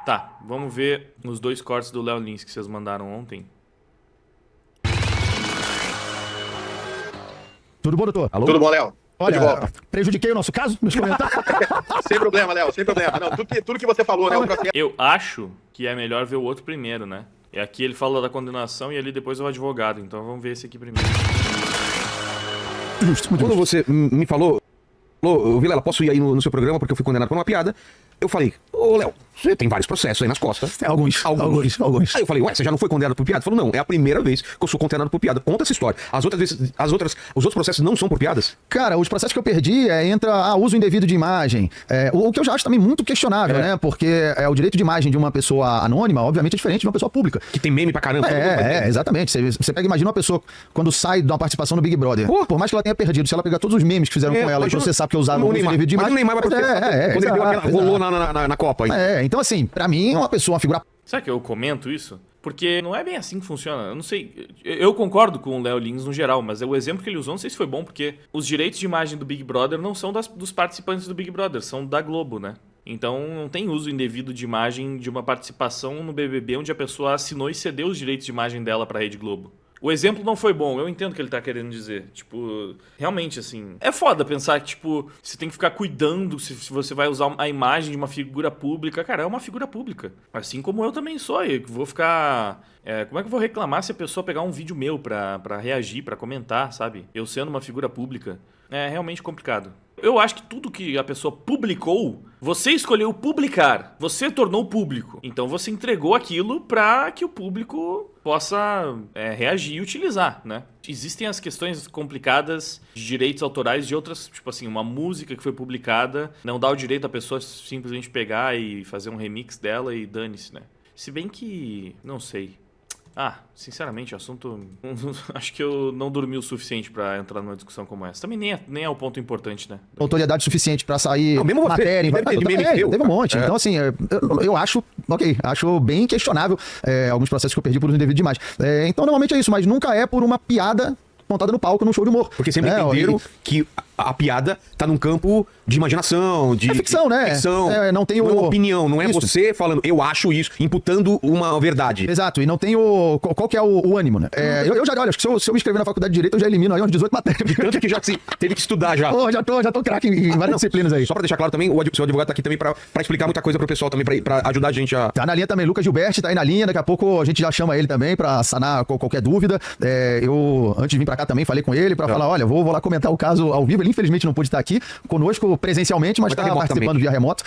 Tá, vamos ver os 2 cortes do Léo Lins que vocês mandaram ontem. Tudo bom, doutor? Alô? Tudo bom, Léo? Olha, prejudiquei o nosso caso nos comentários? Sem problema, Léo, sem problema. Não, tudo que você falou, né? Eu acho que é melhor ver o outro primeiro, né? E aqui ele fala da condenação e ali depois o advogado. Então vamos ver esse aqui primeiro. Justo, muito Quando justo. você me falou, Vilela, posso ir aí no seu programa porque eu fui condenado por uma piada? Eu falei, ô Léo, você tem vários processos aí nas costas. Alguns. Aí eu falei, ué, você já não foi condenado por piada? Ele falou, não, é a primeira vez que eu sou condenado por piada. Conta essa história. As outros processos não são por piadas? Cara, os processos que eu perdi entra uso indevido de imagem. O que eu já acho também muito questionável, né? Porque o direito de imagem de uma pessoa anônima, obviamente, é diferente de uma pessoa pública. Que tem meme pra caramba. Exatamente. Você pega, imagina uma pessoa quando sai de uma participação no Big Brother. Por mais que ela tenha perdido, se ela pegar todos os memes que fizeram com ela e processar porque usaram uso indevido de imagem. Mas o Neymar vai processar quando ele deu aquela rolou na Copa. Então assim, pra mim, uma figura... Sabe que eu comento isso? Porque não é bem assim que funciona. Eu não sei. Eu concordo com o Léo Lins no geral, mas o exemplo que ele usou, não sei se foi bom, porque os direitos de imagem do Big Brother não são dos participantes do Big Brother, são da Globo, né? Então não tem uso indevido de imagem de uma participação no BBB onde a pessoa assinou e cedeu os direitos de imagem dela pra Rede Globo. O exemplo não foi bom, eu entendo o que ele tá querendo dizer. Tipo, realmente, assim... É foda pensar que, tipo, você tem que ficar cuidando se você vai usar a imagem de uma figura pública. Cara, é uma figura pública. Assim como eu também sou. Eu vou ficar... como é que eu vou reclamar se a pessoa pegar um vídeo meu pra reagir, pra comentar, sabe? Eu sendo uma figura pública. É realmente complicado. Eu acho que tudo que a pessoa publicou, você escolheu publicar, você tornou público. Então você entregou aquilo para que o público possa reagir e utilizar, né? Existem as questões complicadas de direitos autorais de outras, tipo assim, uma música que foi publicada, não dá o direito à pessoa simplesmente pegar e fazer um remix dela e dane-se, né? Se bem que, não sei... sinceramente, o assunto... Acho que eu não dormi o suficiente pra entrar numa discussão como essa. Também nem é o ponto importante, né? Autoridade suficiente pra sair mesmo você, matéria... Teve um monte. Então, assim, eu acho bem questionável alguns processos que eu perdi por uso indevido de imagem. Então, normalmente é isso, mas nunca é por uma piada montada no palco num show de humor. Porque sempre entenderam que a piada tá num campo de imaginação, de... É ficção, né? Ficção. Não tem não é uma opinião, não é isso. você falando, eu acho isso, imputando uma verdade. Exato, e não tem qual que é o ânimo, né? Eu já, olha, acho que se eu me inscrever na faculdade de Direito, eu já elimino aí umas 18 matérias. Tanto que já teve que estudar já. Já tô craque em várias disciplinas aí. Só pra deixar claro também, o seu advogado tá aqui também pra explicar muita coisa pro pessoal também, pra ajudar a gente a... Tá na linha também, Lucas Gilberti tá aí na linha, daqui a pouco a gente já chama ele também pra sanar qualquer dúvida. Eu, antes de vir pra cá também, falei com ele pra falar, olha, vou lá comentar o caso ao vivo. Ele infelizmente não pôde estar aqui conosco presencialmente, mas tá participando via remoto.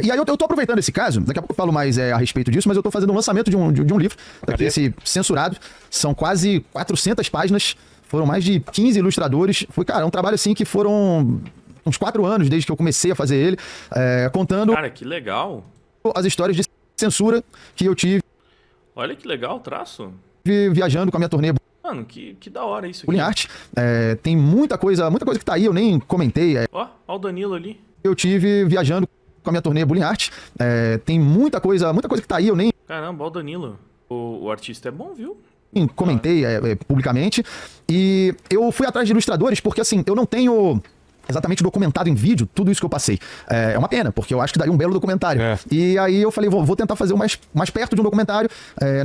E aí eu tô aproveitando esse caso, daqui a pouco eu falo mais a respeito disso, mas eu tô fazendo um lançamento de um livro, daqui esse censurado, são quase 400 páginas, foram mais de 15 ilustradores, foi, cara, um trabalho assim que foram uns 4 anos desde que eu comecei a fazer ele, contando... Cara, que legal! As histórias de censura que eu tive... Olha que legal o traço! Viajando com a minha turnê... Mano, que da hora isso aqui. Bullying Art. Tem muita coisa que tá aí, eu nem comentei. Ó o Danilo ali. Eu tive viajando com a minha turnê Bullying Art. Tem muita coisa que tá aí, eu nem... Caramba, ó o Danilo. O artista é bom, viu? Comentei publicamente. E eu fui atrás de ilustradores porque, assim, eu não tenho... exatamente documentado em vídeo tudo isso que eu passei. É uma pena, porque eu acho que daria um belo documentário. E aí eu falei, vou tentar fazer o mais perto de um documentário,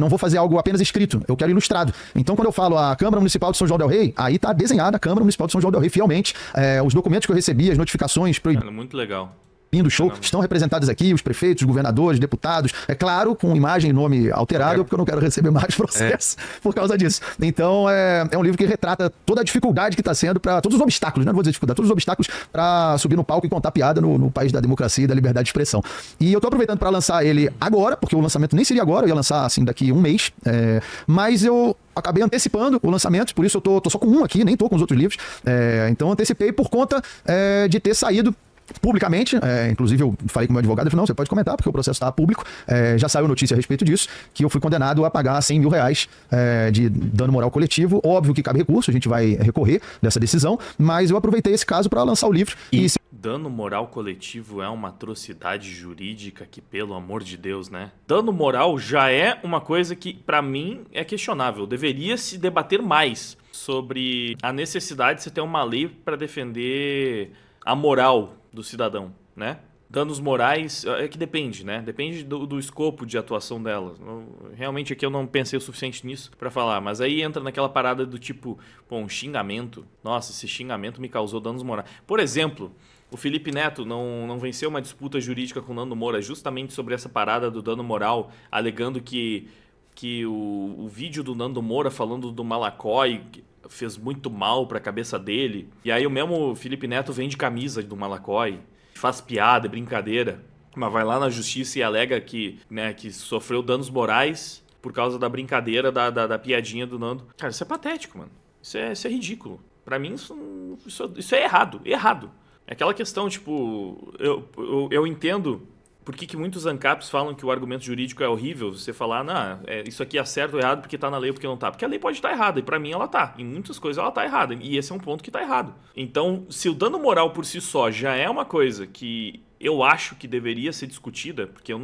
não vou fazer algo apenas escrito, eu quero ilustrado. Então quando eu falo a Câmara Municipal de São João del Rei, aí tá desenhada a Câmara Municipal de São João del Rei fielmente, os documentos que eu recebi, as notificações... Muito legal. Do show, estão representados aqui, os prefeitos, os governadores, deputados, é claro, com imagem e nome alterado, porque eu não quero receber mais processo por causa disso. Então, é um livro que retrata toda a dificuldade que está sendo para todos os obstáculos, né? Não vou dizer dificuldade, todos os obstáculos para subir no palco e contar piada no país da democracia e da liberdade de expressão. E eu tô aproveitando para lançar ele agora, porque o lançamento nem seria agora, eu ia lançar assim daqui um mês, mas eu acabei antecipando o lançamento, por isso eu tô só com um aqui, nem tô com os outros livros, então antecipei por conta de ter saído publicamente, inclusive eu falei com o meu advogado, ele falou, não, você pode comentar, porque o processo está público, já saiu notícia a respeito disso, que eu fui condenado a pagar 100 mil reais de dano moral coletivo. Óbvio que cabe recurso, a gente vai recorrer dessa decisão, mas eu aproveitei esse caso para lançar o livro. Dano moral coletivo é uma atrocidade jurídica que, pelo amor de Deus, né? Dano moral já é uma coisa que, pra mim, é questionável. Deveria se debater mais sobre a necessidade de você ter uma lei para defender a moral do cidadão, né? Danos morais, é que depende, né? Depende do escopo de atuação dela. Realmente aqui eu não pensei o suficiente nisso pra falar, mas aí entra naquela parada do tipo, pô, um xingamento. Nossa, esse xingamento me causou danos morais. Por exemplo, o Felipe Neto não venceu uma disputa jurídica com o Nando Moura justamente sobre essa parada do dano moral, alegando que o vídeo do Nando Moura falando do Malacói fez muito mal pra cabeça dele. E aí o mesmo Felipe Neto vende camisa do Malacói, faz piada, brincadeira, mas vai lá na justiça e alega que sofreu danos morais por causa da brincadeira, da piadinha do Nando. Cara, isso é patético, mano. Isso é ridículo. Pra mim, isso é errado. Errado. É aquela questão, tipo, eu entendo por que muitos ANCAPs falam que o argumento jurídico é horrível. Você falar, não, isso aqui é certo ou errado porque tá na lei ou porque não tá. Porque a lei pode estar errada, e pra mim ela tá. Em muitas coisas ela tá errada, e esse é um ponto que tá errado. Então, se o dano moral por si só já é uma coisa que eu acho que deveria ser discutida, porque eu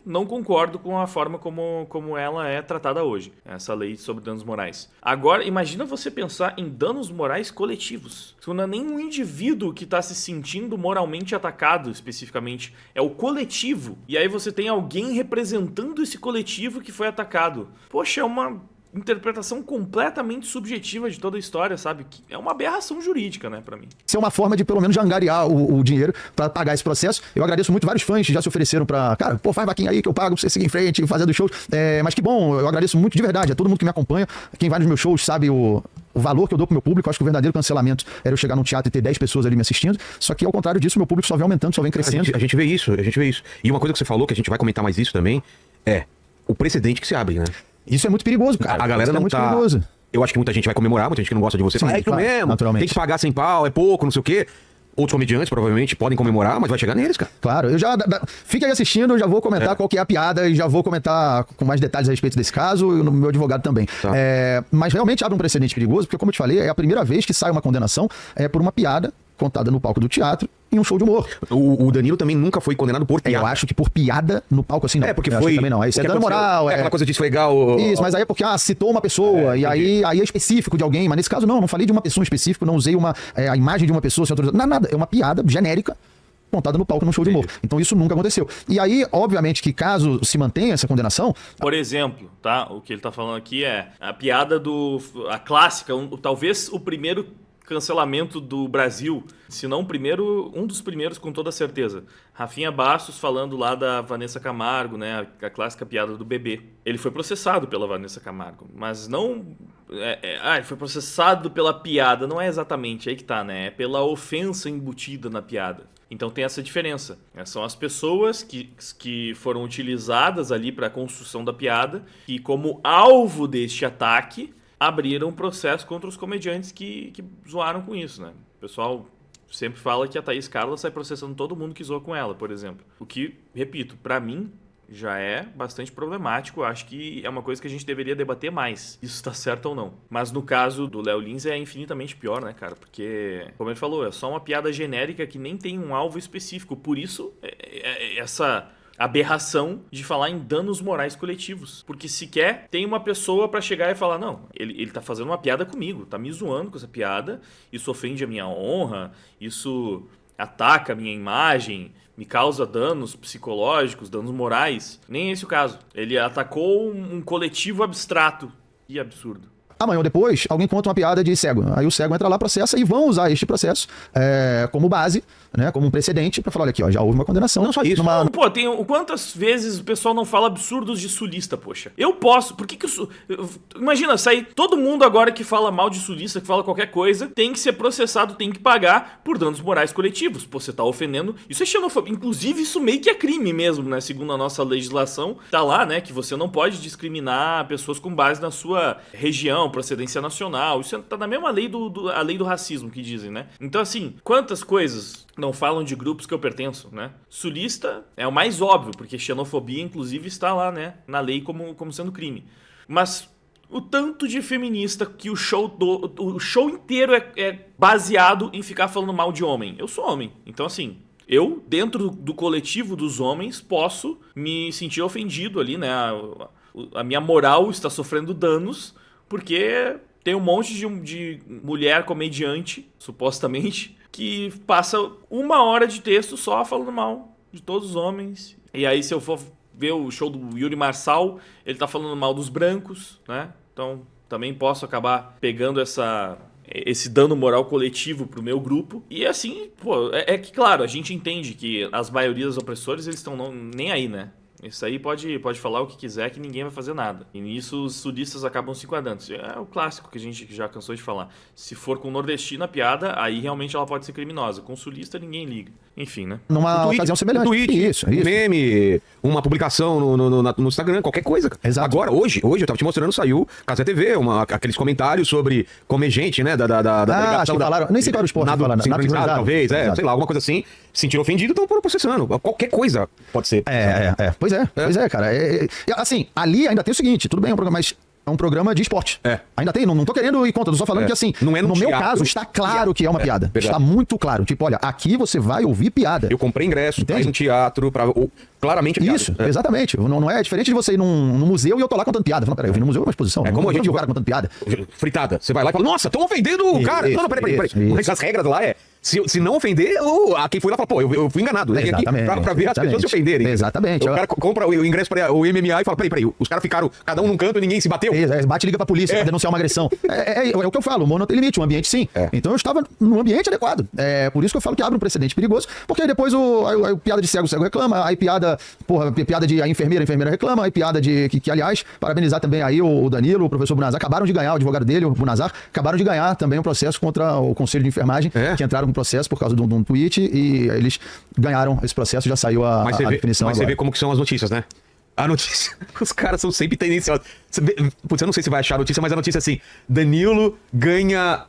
não concordo com a forma como ela é tratada hoje, essa lei sobre danos morais. Agora, imagina você pensar em danos morais coletivos. Não é nem um indivíduo que está se sentindo moralmente atacado, especificamente. É o coletivo. E aí você tem alguém representando esse coletivo que foi atacado. Poxa, é uma interpretação completamente subjetiva de toda a história, sabe? É uma aberração jurídica, né, pra mim. Isso é uma forma de, pelo menos, de angariar o dinheiro pra pagar esse processo. Eu agradeço muito, vários fãs já se ofereceram pra... Cara, pô, faz vaquinha aí que eu pago pra você seguir em frente, fazendo shows. Mas que bom, eu agradeço muito de verdade. É todo mundo que me acompanha. Quem vai nos meus shows sabe o valor que eu dou pro meu público. Eu acho que o verdadeiro cancelamento era eu chegar num teatro e ter 10 pessoas ali me assistindo. Só que, ao contrário disso, meu público só vem aumentando, só vem crescendo. A gente vê isso. E uma coisa que você falou, que a gente vai comentar mais isso também, é o precedente que se abre, né? Isso é muito perigoso, cara. A galera isso não é muito tá... perigoso. Eu acho que muita gente vai comemorar, muita gente que não gosta de você. Sim, Fala, é isso claro, mesmo, naturalmente. tem que pagar 100 pau, é pouco, não sei o quê. Outros comediantes provavelmente podem comemorar, mas vai chegar neles, cara. Claro, eu já... Fica aí assistindo, eu já vou comentar qual que é a piada e já vou comentar com mais detalhes a respeito desse caso e o meu advogado também. Tá. Mas realmente abre um precedente perigoso, porque como eu te falei, é a primeira vez que sai uma condenação por uma piada contada no palco do teatro em um show de humor. O Danilo também nunca foi condenado por piada. Eu acho que por piada no palco assim não. Porque eu foi... acho que também não. Isso é dano moral. Aquela coisa de esfregar o... Isso, mas aí é porque citou uma pessoa e aí é específico de alguém. Mas nesse caso não falei de uma pessoa específica, não usei a imagem de uma pessoa sem autorização. Nada, é uma piada genérica contada no palco num show de humor. Então isso nunca aconteceu. E aí, obviamente, que caso se mantenha essa condenação... Por exemplo, tá? O que ele tá falando aqui é a piada a clássica, talvez o primeiro cancelamento do Brasil, se não o primeiro, um dos primeiros com toda certeza. Rafinha Bastos falando lá da Vanessa Camargo, né, a clássica piada do bebê. Ele foi processado pela Vanessa Camargo, mas não... ele foi processado pela piada, não é exatamente, aí que tá, né, é pela ofensa embutida na piada. Então tem essa diferença. São as pessoas que foram utilizadas ali para a construção da piada e como alvo deste ataque abriram um processo contra os comediantes que zoaram com isso, né? O pessoal sempre fala que a Thaís Carla sai processando todo mundo que zoa com ela, por exemplo. O que, repito, pra mim já é bastante problemático. Eu acho que é uma coisa que a gente deveria debater mais. Isso tá certo ou não. Mas no caso do Léo Lins é infinitamente pior, né, cara? Porque, como ele falou, é só uma piada genérica que nem tem um alvo específico. Por isso, essa aberração de falar em danos morais coletivos. Porque sequer tem uma pessoa pra chegar e falar, não, ele tá fazendo uma piada comigo, tá me zoando com essa piada, isso ofende a minha honra, isso ataca a minha imagem, me causa danos psicológicos, danos morais. Nem esse o caso. Ele atacou um coletivo abstrato. Que absurdo. Amanhã ou depois, alguém conta uma piada de cego. Aí o cego entra lá, processa e vão usar este processo como base, né, como um precedente pra falar, olha aqui, ó, já houve uma condenação. Não só isso. Não, pô, quantas vezes o pessoal não fala absurdos de sulista, poxa? Eu posso, por que imagina, sair todo mundo agora que fala mal de sulista, que fala qualquer coisa, tem que ser processado, tem que pagar por danos morais coletivos. Pô, você tá ofendendo, isso é xenofobia. Inclusive, isso meio que é crime mesmo, né, segundo a nossa legislação. Tá lá, né, que você não pode discriminar pessoas com base na sua região, procedência nacional. Isso tá na mesma lei a lei do racismo que dizem, né? Então, assim, quantas coisas não falam de grupos que eu pertenço, né? Sulista é o mais óbvio, porque xenofobia, inclusive, está lá, né, na lei como sendo crime. Mas o tanto de feminista que o show inteiro é baseado em ficar falando mal de homem. Eu sou homem, então, assim, eu, dentro do coletivo dos homens, posso me sentir ofendido ali, né? A minha moral está sofrendo danos porque tem um monte de mulher comediante, supostamente, que passa 1 hora de texto só falando mal de todos os homens. E aí, se eu for ver o show do Yuri Marçal, ele tá falando mal dos brancos, né? Então, também posso acabar pegando esse dano moral coletivo pro meu grupo. E assim, pô, é que, claro, a gente entende que as maiorias dos opressores, eles estão nem aí, né? Isso aí pode falar o que quiser que ninguém vai fazer nada. E nisso os sul-listas acabam se enquadrando. É o clássico que a gente já cansou de falar. Se for com nordestino a piada, aí realmente ela pode ser criminosa. Com sulista ninguém liga. Enfim, né? Numa ocasião semelhante. Um tweet, isso. Um meme, uma publicação no Instagram, qualquer coisa. Exato. Agora, hoje eu tava te mostrando, saiu Casa TV, aqueles comentários sobre comer gente, né? Da delegação. Falaram, nem sei qual era o esporte. Sincronizado, talvez, sei lá, alguma coisa assim. Se sentiram ofendidos, estão processando. Qualquer coisa pode ser. Pois é, cara. Assim, ali ainda tem o seguinte, tudo bem, é um programa, mas é um programa de esporte. Ainda tem, não tô querendo ir contra, tô só falando que assim, não é no meu caso, está claro que é uma piada. Verdade. Está muito claro. Tipo, olha, aqui você vai ouvir piada. Eu comprei ingresso, aí no teatro, claramente piada. Isso, exatamente. Não é diferente de você ir num museu e eu tô lá contando piada. Peraí, eu vim no museu, é uma exposição. É como a gente o cara contando piada. Fritada. Você vai lá e fala, nossa, estão ofendendo o cara. Não, peraí. Mas as regras lá se não ofender, quem foi lá fala, pô, eu fui enganado. Exatamente. Aqui pra ver as pessoas se ofenderem. Exatamente. O cara compra o ingresso para o MMA e fala, peraí, os caras ficaram cada um num canto e ninguém se bateu. Bate e liga pra polícia pra denunciar uma agressão. É o que eu falo, o humor não tem limite, o ambiente sim. Então eu estava no ambiente adequado. Por isso que eu falo que abre um precedente perigoso, porque aí depois a piada de cego reclama, aí piada de a enfermeira reclama, aí piada de que aliás, parabenizar também aí o Danilo, o professor Bunazar, acabaram de ganhar, o advogado dele, o Bunazar, acabaram de ganhar também um processo contra o Conselho de Enfermagem, que entraram com processo por causa de um tweet e eles ganharam esse processo, já saiu a definição agora. Mas você vê como que são as notícias, né? A notícia, os caras são sempre tendenciosos. Putz, eu não sei se vai achar a notícia, mas a notícia é assim: Danilo ganha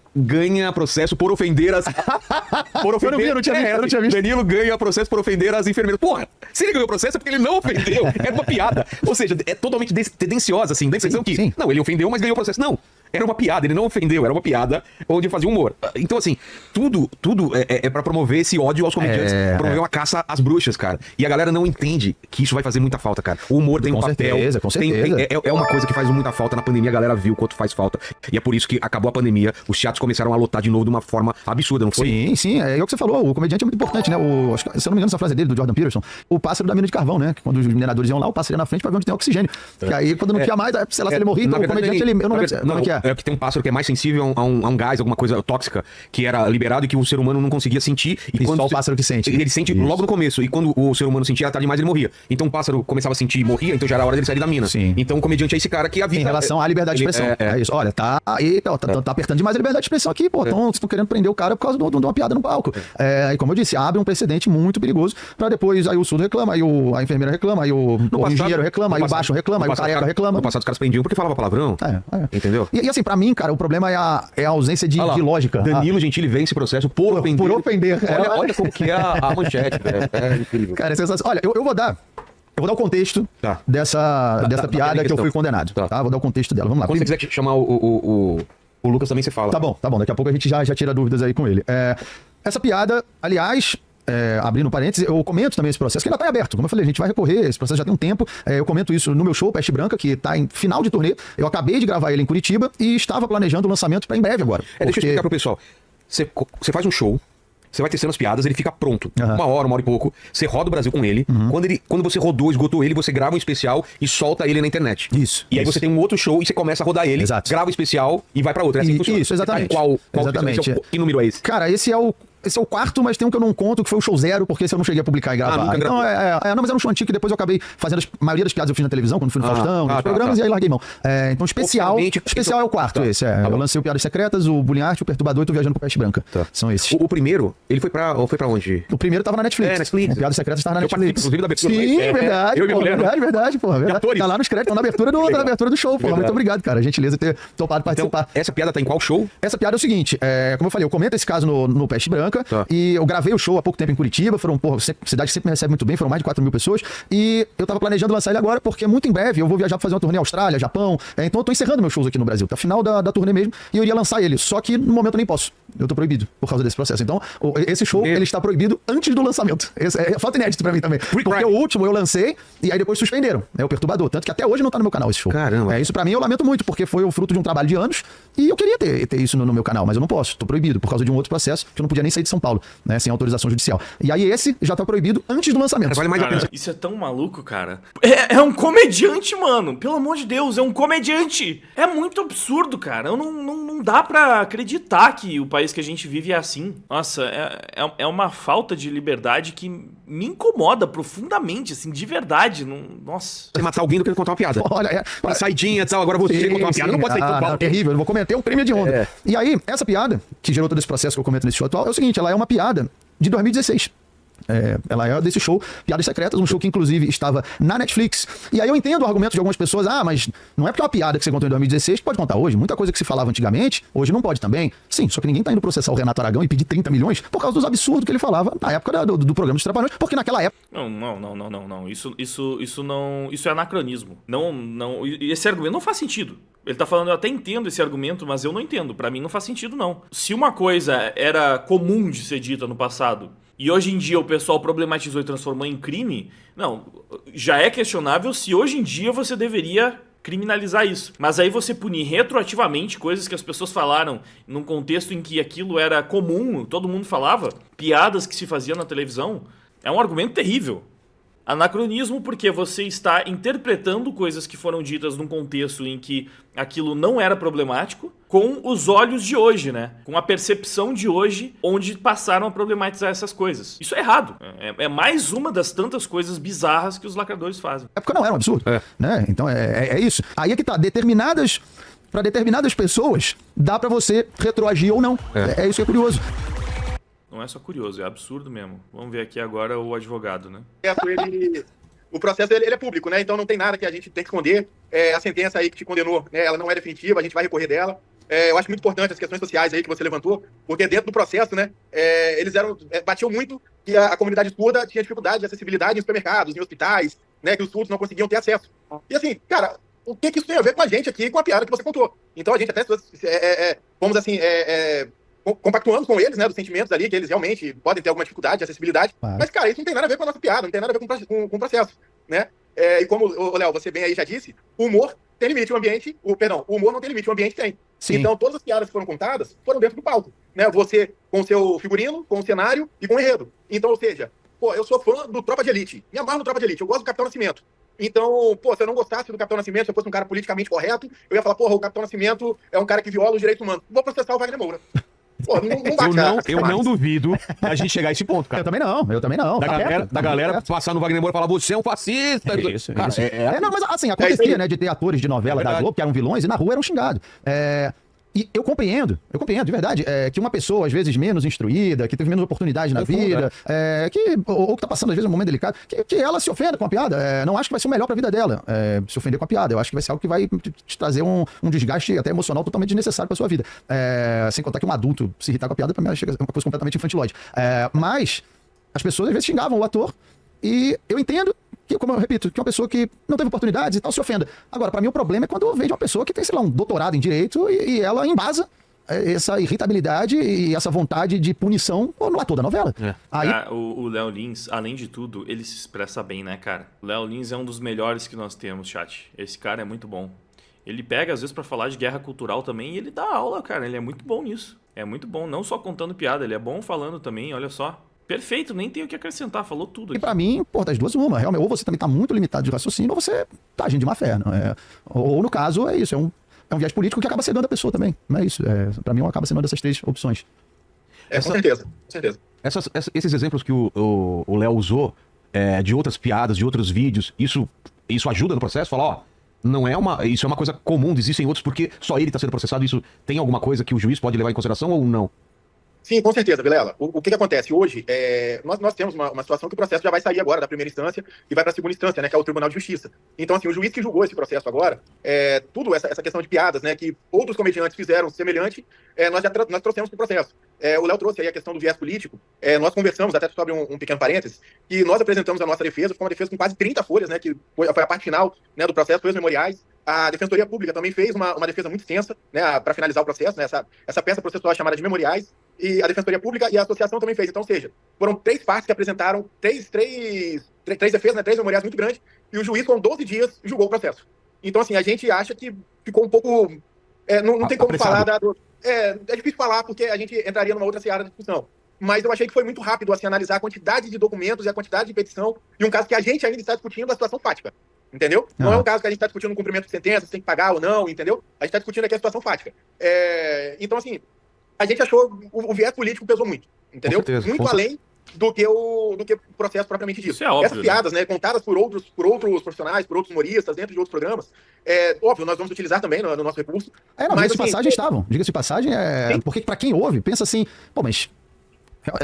processo por ofender as... Eu não tinha visto. Danilo ganha processo por ofender as enfermeiras. Porra, se ele ganhou processo é porque ele não ofendeu. Era uma piada. Ou seja, é totalmente tendenciosa, assim. Dá a impressão que, não, ele ofendeu, mas ganhou processo. Não. Era uma piada, ele não ofendeu, era uma piada onde fazia humor. Então, assim, tudo é pra promover esse ódio aos comediantes, promover uma caça às bruxas, cara. E a galera não entende que isso vai fazer muita falta, cara. O humor tem um papel. Com certeza. É uma coisa que faz muita falta. Na pandemia, a galera viu quanto faz falta. E é por isso que acabou a pandemia, os teatros começaram a lotar de novo de uma forma absurda, não foi? Sim, é o que você falou. O comediante é muito importante, né? Se eu não me engano, essa frase dele, do Jordan Peterson, o pássaro da mina de carvão, né? Quando os mineradores iam lá, o pássaro ia na frente pra ver onde tem oxigênio. E aí, quando não tinha mais, sei lá se ele morria, então o comediante, eu não lembro como é que é. É que tem um pássaro que é mais sensível a um gás, alguma coisa tóxica, que era liberado e que o ser humano não conseguia sentir. E quando só o pássaro que sente. Ele sente logo no começo. E quando o ser humano sentia, tarde demais, ele morria. Então o pássaro começava a sentir e morria, então já era a hora dele sair da mina. Sim. Então o comediante é esse cara que a vida... Em relação à liberdade de expressão. É isso. Olha, tá apertando demais a liberdade de expressão aqui, pô. Estão querendo prender o cara por causa de uma piada no palco. E como eu disse, abre um precedente muito perigoso pra depois, aí o surdo reclama, aí a enfermeira reclama, aí o engenheiro reclama, aí o baixo reclama, aí o careca reclama. No passado os caras prendiam porque falava palavrão. Entendeu? E assim, pra mim, cara, o problema é a ausência de lógica. Danilo Gentili vence esse processo por ofender. Olha como que é a manchete, velho. É incrível. Cara, é sensacional. Olha, eu vou dar o contexto dessa piada que eu fui condenado. Tá? Vou dar o contexto dela. Vamos lá. Quando você quiser chamar o Lucas também, você fala. Tá bom. Daqui a pouco a gente já tira dúvidas aí com ele. Essa piada, aliás... abrindo parênteses, eu comento também esse processo, que ainda está aberto. Como eu falei, a gente vai recorrer, esse processo já tem um tempo. Eu comento isso no meu show, Peste Branca, que está em final de turnê. Eu acabei de gravar ele em Curitiba e estava planejando o lançamento para em breve agora. Deixa eu explicar pro pessoal. Você faz um show, você vai testando as piadas, ele fica pronto. Uma hora e pouco. Você roda o Brasil com ele. Quando você esgotou ele, você grava um especial e solta ele na internet. Isso. E aí você tem um outro show e você começa a rodar ele, grava o especial e vai pra outro. É assim que funciona. Isso, exatamente. Exatamente. Que número é esse? Cara, esse é o quarto, mas tem um que eu não conto, que foi o show 0, porque esse eu não cheguei a publicar e gravar. Então, não, mas era um show antigo que depois eu acabei fazendo a maioria das piadas eu fiz na televisão, quando fui no Faustão, nos programas, e aí larguei mão. Então, especial é o quarto, esse. Eu lancei o Piadas Secretas, o Bullying Art, o Perturbador e Tô Viajando pro Peste Branca. São esses. O primeiro, ele foi pra onde? O primeiro tava na Netflix. Netflix. O Piadas Secretas tava na Netflix. Inclusive da abertura. Sim, verdade. Verdade. Tá lá nos créditos, tá na abertura do show, pô. Muito obrigado, cara. A gentileza de ter topado participar. Essa piada tá em qual show? Essa piada é o seguinte, como eu falei, eu comento esse caso no Peste Branca, e eu gravei o show há pouco tempo em Curitiba, cidade que sempre me recebe muito bem, foram mais de 4 mil pessoas, e eu tava planejando lançar ele agora, porque muito em breve eu vou viajar pra fazer uma turnê Austrália, Japão, então eu tô encerrando meus shows aqui no Brasil, tá final da turnê mesmo, e eu iria lançar ele, só que no momento eu nem posso, eu tô proibido por causa desse processo, então esse show, ele está proibido antes do lançamento, é falta inédito pra mim também, porque o último eu lancei, e aí depois suspenderam, o Perturbador, tanto que até hoje não tá no meu canal esse show. Caramba. Isso pra mim eu lamento muito, porque foi o fruto de um trabalho de anos, e eu queria ter isso no meu canal, mas eu não posso, tô proibido, por causa de um outro processo, que eu não podia nem sair de São Paulo, né, sem autorização judicial. E aí esse já tá proibido antes do lançamento. Vale mais a pena. Isso é tão maluco, cara. É um comediante, mano. Pelo amor de Deus, é um comediante. É muito absurdo, cara. Não dá pra acreditar que o país que a gente vive é assim. Nossa, é uma falta de liberdade que me incomoda profundamente, assim, de verdade. Nossa. Você matar alguém do que contar uma piada. Olha, Uma saidinha e tal, agora você contar uma piada. Não pode sair São Paulo. Terrível, eu vou cometer um crime de onda. E aí, essa piada, que gerou todo esse processo que eu comento nesse show atual, é o seguinte, ela é uma piada de 2016. Ela é desse show, Piadas Secretas, um show que inclusive estava na Netflix. E aí eu entendo o argumento de algumas pessoas, mas não é porque é uma piada que você contou em 2016 que pode contar hoje. Muita coisa que se falava antigamente, hoje não pode também. Sim, só que ninguém tá indo processar o Renato Aragão e pedir 30 milhões por causa dos absurdos que ele falava na época do programa dos Trapalhões, porque naquela época... Não. Isso não... Isso é anacronismo. Não, esse argumento não faz sentido. Ele tá falando, eu até entendo esse argumento, mas eu não entendo. Pra mim não faz sentido, não. Se uma coisa era comum de ser dita no passado e hoje em dia o pessoal problematizou e transformou em crime, não, já é questionável se hoje em dia você deveria criminalizar isso. Mas aí você punir retroativamente coisas que as pessoas falaram num contexto em que aquilo era comum, todo mundo falava, piadas que se faziam na televisão, é um argumento terrível. Anacronismo porque você está interpretando coisas que foram ditas num contexto em que aquilo não era problemático com os olhos de hoje, né? Com a percepção de hoje, onde passaram a problematizar essas coisas. Isso é errado. É mais uma das tantas coisas bizarras que os lacradores fazem. É porque não era um absurdo, né? Então é isso. Aí é que tá, para determinadas pessoas, dá para você retroagir ou não. É isso que é curioso. Não é só curioso, é absurdo mesmo. Vamos ver aqui agora o advogado, né? O processo ele é público, né? Então não tem nada que a gente tem que esconder. A sentença aí que te condenou, né? Ela não é definitiva, a gente vai recorrer dela. Eu acho muito importante as questões sociais aí que você levantou, porque dentro do processo, né? Eles batiam muito que a comunidade surda tinha dificuldade de acessibilidade em supermercados, em hospitais, né? Que os surdos não conseguiam ter acesso. E assim, cara, o que isso tem a ver com a gente aqui, com a piada que você contou? Então a gente até, vamos assim, compactuando com eles, né, dos sentimentos ali, que eles realmente podem ter alguma dificuldade de acessibilidade. Mas, cara, isso não tem nada a ver com a nossa piada, não tem nada a ver com o processo, né? E como, Léo, você bem aí já disse, o humor tem limite, o humor não tem limite, o ambiente tem. Sim. Então, todas as piadas que foram contadas foram dentro do palco, né? Você com o seu figurino, com o cenário e com o enredo. Então, ou seja, eu sou fã do Tropa de Elite, me amarro no Tropa de Elite, eu gosto do Capitão Nascimento. Então, se eu não gostasse do Capitão Nascimento, se eu fosse um cara politicamente correto, eu ia falar, o Capitão Nascimento é um cara que viola os direitos humanos. Vou processar o Wagner Moura. Eu não duvido a gente chegar a esse ponto, cara. Eu também não. Da galera passar no Wagner Moura e falar, você é um fascista. Isso. Não, mas assim, acontecia, né, de ter atores de novela da Globo que eram vilões e na rua eram xingados. E eu compreendo, de verdade, que uma pessoa, às vezes, menos instruída, que teve menos oportunidade na vida, ou que tá passando, às vezes, um momento delicado, que ela se ofenda com a piada. Não acho que vai ser o melhor pra vida dela, se ofender com a piada. Eu acho que vai ser algo que vai te trazer um desgaste até emocional totalmente desnecessário pra sua vida. Sem contar que um adulto se irritar com a piada, pra mim, chega uma coisa completamente infantilóide. Mas as pessoas, às vezes, xingavam o ator, e eu entendo que, como eu repito, que uma pessoa que não teve oportunidades e tal se ofenda. Agora, pra mim o problema é quando eu vejo uma pessoa que tem, sei lá, um doutorado em direito e ela embasa essa irritabilidade e essa vontade de punição no ator da novela. Aí... o Léo Lins, além de tudo, ele se expressa bem, né, cara? O Léo Lins é um dos melhores que nós temos, chat. Esse cara é muito bom. Ele pega, às vezes, pra falar de guerra cultural também e ele dá aula, cara. Ele é muito bom nisso. É muito bom, não só contando piada, ele é bom falando também, olha só. Perfeito, nem tenho o que acrescentar, falou tudo aqui. E pra mim, das duas uma, realmente, ou você também tá muito limitado de raciocínio, ou você tá agindo de má fé, não é? Ou no caso, é isso, é um viés político que acaba cegando a pessoa também, não é isso? Pra mim, acaba sendo uma dessas três opções. Com certeza. Esses exemplos que o Léo usou, de outras piadas, de outros vídeos, isso ajuda no processo? Falar, isso é uma coisa comum, existem outros, porque só ele tá sendo processado, isso tem alguma coisa que o juiz pode levar em consideração ou não? Sim, com certeza, Vilela. O que acontece hoje, nós temos uma situação que o processo já vai sair agora da primeira instância e vai para a segunda instância, né, que é o Tribunal de Justiça. Então, assim, o juiz que julgou esse processo agora, tudo essa questão de piadas, né, que outros comediantes fizeram semelhante, nós trouxemos para o processo. O Léo trouxe aí a questão do viés político, nós conversamos, até sobre um pequeno parênteses, que nós apresentamos a nossa defesa, foi uma defesa com quase 30 folhas, né, que foi a parte final, né, do processo, foi os memoriais. A Defensoria Pública também fez uma defesa muito extensa, né, para finalizar o processo, né, essa peça processual chamada de memoriais, e a Defensoria Pública e a Associação também fez. Então, ou seja, foram 3 partes que apresentaram três defesas, né, 3 memoriais muito grandes, e o juiz, com 12 dias, julgou o processo. Então, assim, a gente acha que ficou um pouco... não tem como falar... É difícil falar, porque a gente entraria numa outra seara de discussão. mas eu achei que foi muito rápido assim, analisar a quantidade de documentos e a quantidade de petição de um caso que a gente ainda está discutindo a situação fática. Entendeu? Não é um caso que a gente está discutindo um cumprimento de sentença, se tem que pagar ou não, entendeu? A gente está discutindo aqui a situação fática. Então, assim, a gente achou o viés político pesou muito, entendeu? Certeza, muito além do que o processo propriamente dito. Isso é óbvio, essas piadas, né, contadas por outros profissionais, por outros humoristas, dentro de outros programas, óbvio, nós vamos utilizar também no nosso recurso. Mas, diga-se de passagem, estavam. Diga-se de passagem, porque para quem ouve, pensa assim, pô, mas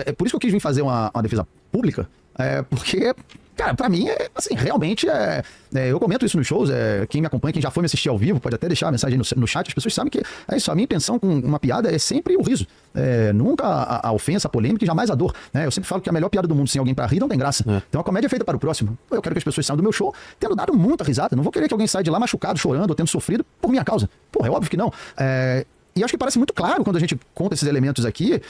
é por isso que eu quis vir fazer uma defesa pública, porque, cara, pra mim, assim, realmente eu comento isso nos shows, quem me acompanha, quem já foi me assistir ao vivo, pode até deixar a mensagem no chat, as pessoas sabem que é isso, a minha intenção com uma piada é sempre o riso, nunca a ofensa, a polêmica e jamais a dor, né? Eu sempre falo que a melhor piada do mundo sem alguém pra rir não tem graça. Então a comédia é feita para o próximo. Eu quero que as pessoas saiam do meu show tendo dado muita risada, não vou querer que alguém saia de lá machucado, chorando ou tendo sofrido por minha causa. Pô, é óbvio que não. E acho que parece muito claro quando a gente conta esses elementos aqui.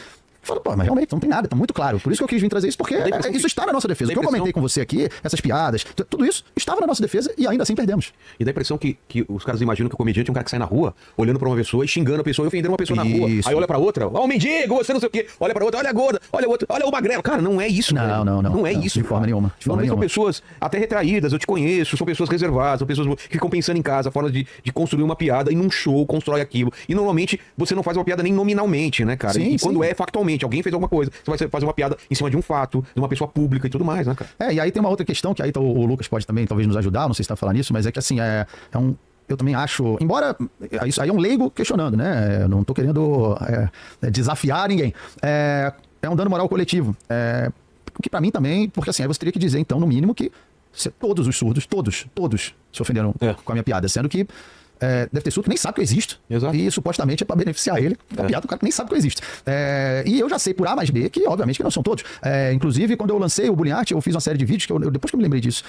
Fala, pô, mas realmente não tem nada, tá muito claro. Por isso que eu quis vir trazer isso, porque isso está na nossa defesa. O que eu comentei com você aqui, essas piadas, tudo isso estava na nossa defesa e ainda assim perdemos. E dá a impressão que os caras imaginam que o comediante é um cara que sai na rua, olhando pra uma pessoa e xingando a pessoa e ofendendo uma pessoa na rua. Aí olha pra outra, ó, o mendigo, você não sei o quê. Olha pra outra, olha a gorda, olha o outro, olha o magrelo. Cara, não é isso, Não. Não é isso. De forma nenhuma. São pessoas até retraídas, eu te conheço, são pessoas reservadas, são pessoas que ficam pensando em casa, formas de construir uma piada e num show constrói aquilo. E normalmente você não faz uma piada nem nominalmente, né, cara? Sim, quando é factualmente, alguém fez alguma coisa, você vai fazer uma piada em cima de um fato, de uma pessoa pública e tudo mais, né, cara? E aí tem uma outra questão que aí o Lucas pode também talvez nos ajudar, não sei se tá falando nisso, mas é que assim, eu também acho, embora isso aí é um leigo questionando, né? Eu não tô querendo desafiar ninguém. É um dano moral coletivo. Que pra mim também, porque assim, aí você teria que dizer então, no mínimo, que todos os surdos, todos se ofenderam com a minha piada, sendo que deve ter surdo que nem sabe que eu existo. Exato. E supostamente é pra beneficiar ele. A piada do cara que nem sabe que eu existo. E eu já sei por A mais B que, obviamente, que não são todos. Inclusive, quando eu lancei o Bullying Art, eu fiz uma série de vídeos, que depois que eu me lembrei disso,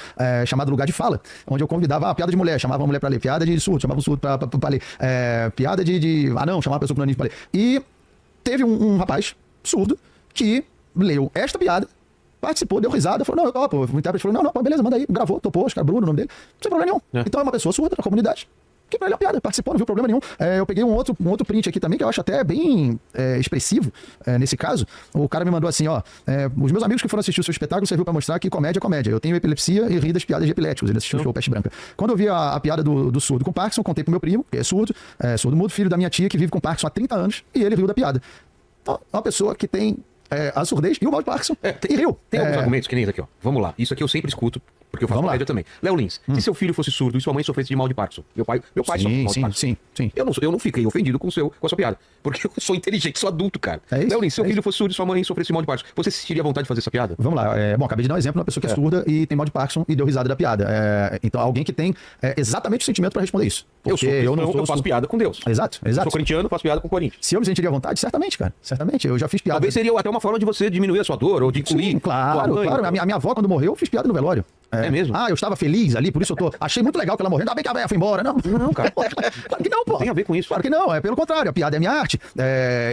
chamado Lugar de Fala, onde eu convidava a piada de mulher, chamava a mulher pra ler, piada de surdo, chamava o surdo pra ler, piada de anão, chamava a pessoa com nanismo pra ler. E teve um rapaz surdo que leu esta piada, participou, deu risada, falou, não, pô, o intérprete falou, não, beleza, manda aí, gravou, topou, os caras, Bruno, o nome dele, não tem problema nenhum. Então é uma pessoa surda na comunidade, que pra ele é uma piada, participou, não viu problema nenhum. Eu peguei um outro print aqui também, que eu acho até bem expressivo, nesse caso. O cara me mandou assim, ó, os meus amigos que foram assistir o seu espetáculo serviu pra mostrar que comédia é comédia. Eu tenho epilepsia e ri das piadas de epiléticos. Ele assistiu o show Peste Branca. Quando eu vi a piada do surdo com Parkinson, contei pro meu primo, que é surdo mudo, filho da minha tia, que vive com Parkinson há 30 anos, e ele riu da piada. Então, uma pessoa que tem a surdez e o mal de Parkinson e riu. Tem alguns argumentos que nem isso aqui, ó. Vamos lá. Isso aqui eu sempre escuto, porque eu faço comédia também. Léo Lins, se seu filho fosse surdo e sua mãe sofresse de mal de Parkinson, meu pai sofre de mal de Parkinson. Sim. Eu não fiquei ofendido com a sua piada, porque eu sou inteligente, sou adulto, cara. Léo Lins, se seu filho fosse surdo e sua mãe sofresse de mal de Parkinson, você se sentiria à vontade de fazer essa piada? Vamos lá. Bom, acabei de dar um exemplo de uma pessoa que é surda e tem mal de Parkinson e deu risada da piada. Então, alguém que tem exatamente o sentimento pra responder isso. Eu faço piada com Deus. Exato. Eu sou corintiano, faço piada com o Corinthians. Se eu me sentiria à vontade, certamente, cara. Certamente. Eu já fiz piada. Talvez seria até uma forma de você diminuir a sua dor ou de incluir. Sim, claro. A minha avó, quando morreu, eu fiz piada no velório. É mesmo? Eu estava feliz ali, por isso achei muito legal que ela morreu. Ainda bem que a velha foi embora. Não, cara. Claro que não, pô. Tem a ver com isso. Claro que não. Pelo contrário, a piada é minha arte.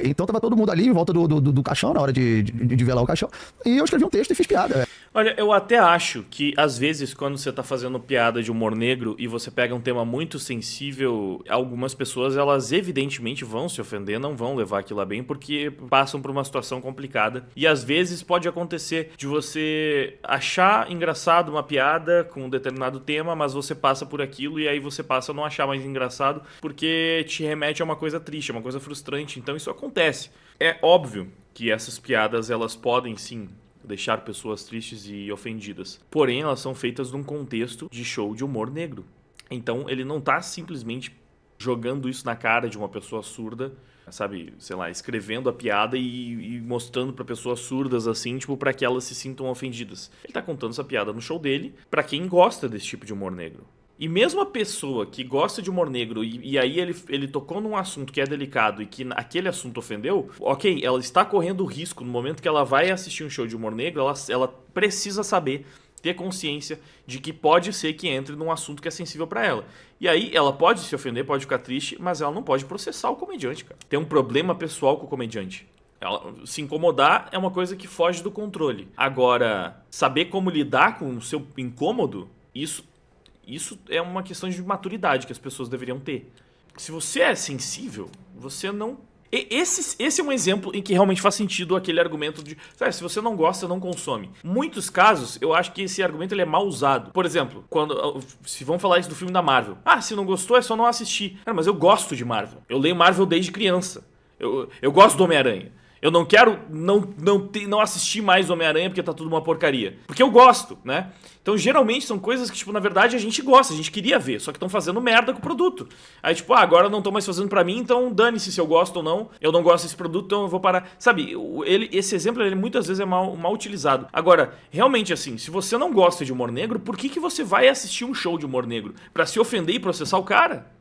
Então tava todo mundo ali em volta do caixão, na hora de velar o caixão. E eu escrevi um texto e fiz piada. Olha, eu até acho que, às vezes, quando você tá fazendo piada de humor negro e você pega um tema muito sensível, algumas pessoas, elas evidentemente vão se ofender, não vão levar aquilo a bem, porque passam por uma situação complicada. E, às vezes, pode acontecer de você achar engraçado uma piada com um determinado tema, mas você passa por aquilo e aí você passa a não achar mais engraçado, porque te remete a uma coisa triste, a uma coisa frustrante. Então, isso acontece. É óbvio que essas piadas, elas podem, sim, deixar pessoas tristes e ofendidas. Porém, elas são feitas num contexto de show de humor negro. Então, ele não tá simplesmente jogando isso na cara de uma pessoa surda, sabe, sei lá, escrevendo a piada e mostrando pra pessoas surdas assim, tipo, pra que elas se sintam ofendidas. Ele tá contando essa piada no show dele pra quem gosta desse tipo de humor negro. E mesmo a pessoa que gosta de humor negro e aí ele tocou num assunto que é delicado e que aquele assunto ofendeu, ok, ela está correndo risco no momento que ela vai assistir um show de humor negro, ela precisa saber, ter consciência de que pode ser que entre num assunto que é sensível pra ela. E aí ela pode se ofender, pode ficar triste, mas ela não pode processar o comediante, cara. Tem um problema pessoal com o comediante. Se incomodar é uma coisa que foge do controle. Agora, saber como lidar com o seu incômodo, isso é uma questão de maturidade que as pessoas deveriam ter. Se você é sensível, você não Esse é um exemplo em que realmente faz sentido aquele argumento de se você não gosta, não consome. Muitos casos, eu acho que esse argumento ele é mal usado. Por exemplo, se vamos falar isso do filme da Marvel. Se não gostou é só não assistir. Cara, mas eu gosto de Marvel. Eu leio Marvel desde criança. Eu gosto do Homem-Aranha. Eu não quero não assistir mais Homem-Aranha porque tá tudo uma porcaria. Porque eu gosto, né? Então, geralmente, são coisas que, tipo, na verdade, a gente gosta, a gente queria ver, só que estão fazendo merda com o produto. Aí, tipo, agora não estão mais fazendo pra mim, então dane-se se eu gosto ou não. Eu não gosto desse produto, então eu vou parar. Sabe, esse exemplo, ele muitas vezes é mal utilizado. Agora, realmente, assim, se você não gosta de humor negro, por que você vai assistir um show de humor negro? Pra se ofender e processar o cara?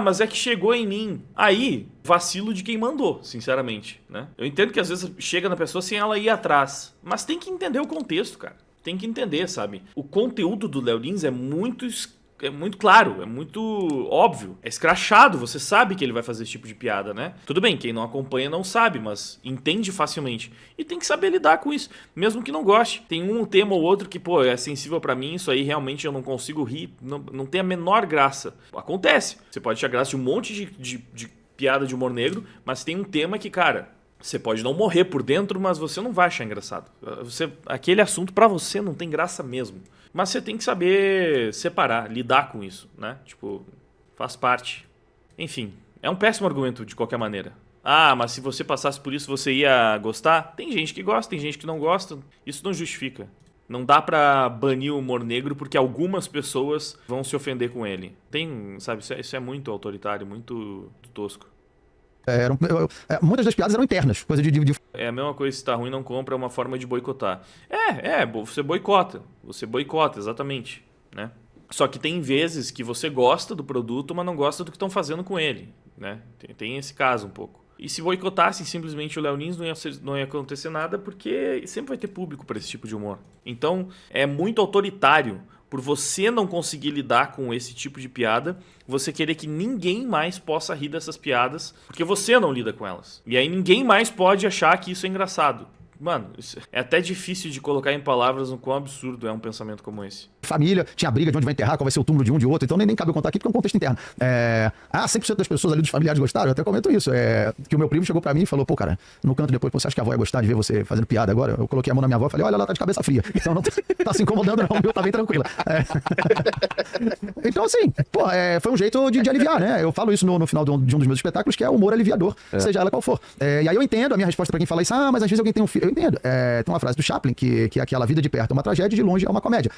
Mas é que chegou em mim. Aí, vacilo de quem mandou, sinceramente, né? Eu entendo que às vezes chega na pessoa sem ela ir atrás. Mas tem que entender o contexto, cara. Tem que entender, sabe? O conteúdo do Léo Lins é muito claro, é muito óbvio. É escrachado, você sabe que ele vai fazer esse tipo de piada, né? Tudo bem, quem não acompanha não sabe, mas entende facilmente. E tem que saber lidar com isso, mesmo que não goste. Tem um tema ou outro que, é sensível pra mim, isso aí realmente eu não consigo rir, não tem a menor graça. Acontece. Você pode achar graça de um monte de piada de humor negro, mas tem um tema que, cara, você pode não morrer por dentro, mas você não vai achar engraçado. Aquele assunto pra você não tem graça mesmo. Mas você tem que saber separar, lidar com isso, né? Tipo, faz parte. Enfim, é um péssimo argumento de qualquer maneira. Mas se você passasse por isso, você ia gostar? Tem gente que gosta, tem gente que não gosta. Isso não justifica. Não dá pra banir o humor negro porque algumas pessoas vão se ofender com ele. Sabe, isso é muito autoritário, muito tosco. Muitas das piadas eram internas, coisa de... É a mesma coisa, se tá ruim não compra, é uma forma de boicotar. Você boicota, exatamente, né? Só que tem vezes que você gosta do produto, mas não gosta do que estão fazendo com ele, né? Tem esse caso um pouco. E se boicotassem simplesmente o Léo Lins, não ia acontecer nada, porque sempre vai ter público para esse tipo de humor. Então, é muito autoritário. Por você não conseguir lidar com esse tipo de piada, você querer que ninguém mais possa rir dessas piadas, porque você não lida com elas. E aí ninguém mais pode achar que isso é engraçado. Mano, é até difícil de colocar em palavras o quão absurdo é um pensamento como esse. Família, tinha briga de onde vai enterrar, qual vai ser o túmulo de um de outro, então nem cabe eu contar aqui porque é um contexto interno. 100% das pessoas ali, dos familiares gostaram, eu até comento isso, que o meu primo chegou pra mim e falou, cara, no canto depois, você acha que a avó ia gostar de ver você fazendo piada agora? Eu coloquei a mão na minha avó e falei, olha, ela tá de cabeça fria, então não tá se incomodando não, o meu tá bem tranquila. Então assim, foi um jeito de aliviar, né? Eu falo isso no final de um dos meus espetáculos, que é o humor aliviador, seja ela qual for. E aí eu entendo, a minha resposta pra quem fala isso, mas às vezes alguém tem um filho, eu entendo. Tem uma frase do Chaplin, que é aquela vida de perto é uma tragédia, de longe é uma comédia.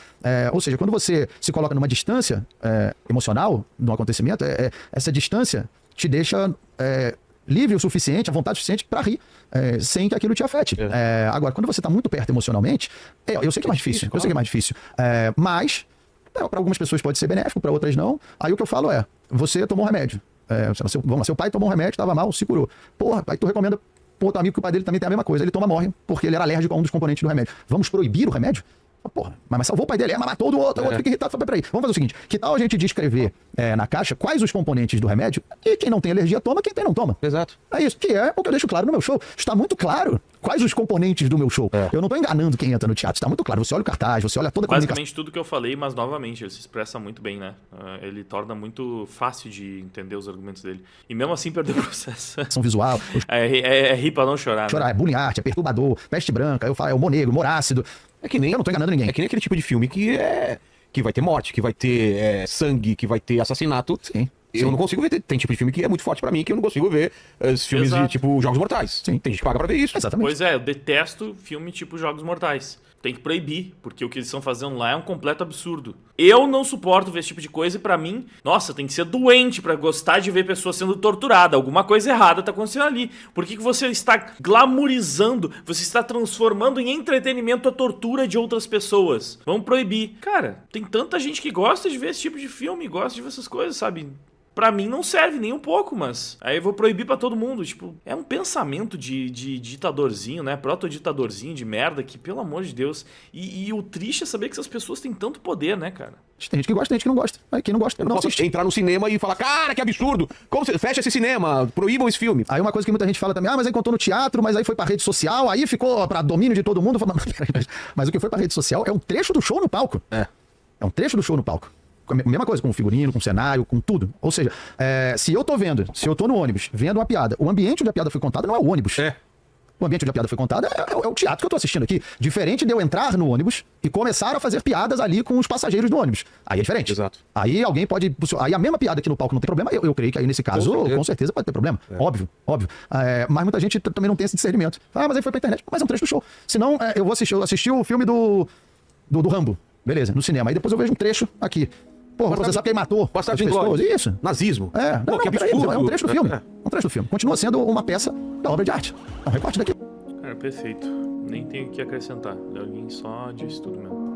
Ou seja, quando você se coloca numa distância emocional de um acontecimento, essa distância te deixa livre o suficiente, à vontade suficiente para rir, sem que aquilo te afete. Agora, quando você está muito perto emocionalmente, eu sei que é mais difícil, eu sei que é mais difícil, mas para algumas pessoas pode ser benéfico, para outras não. Aí o que eu falo você tomou um remédio. Vamos lá, seu pai tomou um remédio, estava mal, se curou. Porra, aí tu recomenda pro outro amigo que o pai dele também tem a mesma coisa. Ele morre porque ele era alérgico a um dos componentes do remédio. Vamos proibir o remédio? Porra, mas salvou o pai dele, mas matou o outro fica irritado. Peraí, vamos fazer o seguinte, que tal a gente descrever na caixa quais os componentes do remédio e quem não tem alergia toma, quem tem não toma. Exato. É isso, que é o que eu deixo claro no meu show. Está muito claro quais os componentes do meu show. Eu não tô enganando quem entra no teatro, está muito claro. Você olha o cartaz, você olha toda a comunicação. Basicamente tudo que eu falei, mas novamente, ele se expressa muito bem, né? Ele torna muito fácil de entender os argumentos dele. E mesmo assim perdeu o processo. São visual. É rir pra não chorar, chorar, né? É bullying art, é perturbador, peste branca, eu falo, é humor negro, humor ácido. Eu não tô enganando ninguém. É que nem aquele tipo de filme que vai ter morte, que vai ter sangue, que vai ter assassinato. Sim. Eu não consigo ver. Tem tipo de filme que é muito forte pra mim, que eu não consigo ver os filmes de tipo Jogos Mortais. Sim. Tem gente que paga pra ver isso. Exatamente. Pois eu detesto filme tipo Jogos Mortais. Tem que proibir, porque o que eles estão fazendo lá é um completo absurdo. Eu não suporto ver esse tipo de coisa e pra mim, nossa, tem que ser doente pra gostar de ver pessoas sendo torturadas. Alguma coisa errada tá acontecendo ali. Por que você está glamourizando, você está transformando em entretenimento a tortura de outras pessoas? Vamos proibir. Cara, tem tanta gente que gosta de ver esse tipo de filme, gosta de ver essas coisas, sabe? Pra mim não serve nem um pouco, mas aí eu vou proibir pra todo mundo. Tipo, é um pensamento de ditadorzinho, né? Proto-ditadorzinho de merda que, pelo amor de Deus. E o triste é saber que essas pessoas têm tanto poder, né, cara? Tem gente que gosta, tem gente que não gosta. Aí quem não gosta, não assiste. Entrar no cinema e falar, cara, que absurdo! Como você fecha esse cinema, proíbam esse filme. Aí uma coisa que muita gente fala também, mas aí contou no teatro, mas aí foi pra rede social, aí ficou pra domínio de todo mundo. Mas o que foi pra rede social é um trecho do show no palco. É um trecho do show no palco. Mesma coisa, com o figurino, com o cenário, com tudo. Ou seja, se eu tô no ônibus, vendo uma piada, o ambiente onde a piada foi contada não é o ônibus. O ambiente onde a piada foi contada é o teatro que eu tô assistindo aqui. Diferente de eu entrar no ônibus e começar a fazer piadas ali com os passageiros do ônibus. Aí é diferente. Exato. Aí alguém pode... Aí a mesma piada aqui no palco não tem problema, eu creio que aí nesse caso, com certeza pode ter problema. Óbvio. Mas muita gente também não tem esse discernimento. Mas aí foi pra internet. Mas é um trecho do show. Senão, eu assisti o filme do Rambo. Beleza, no cinema. Aí depois eu vejo um trecho aqui. Porra, você sabe quem matou as pessoas? Isso. Nazismo. Não, que absurdo. É um trecho do filme. Um trecho do filme. Continua sendo uma peça da obra de arte. É um recorte daqui. Cara, perfeito. Nem tenho o que acrescentar. Léo Lins só disse tudo mesmo.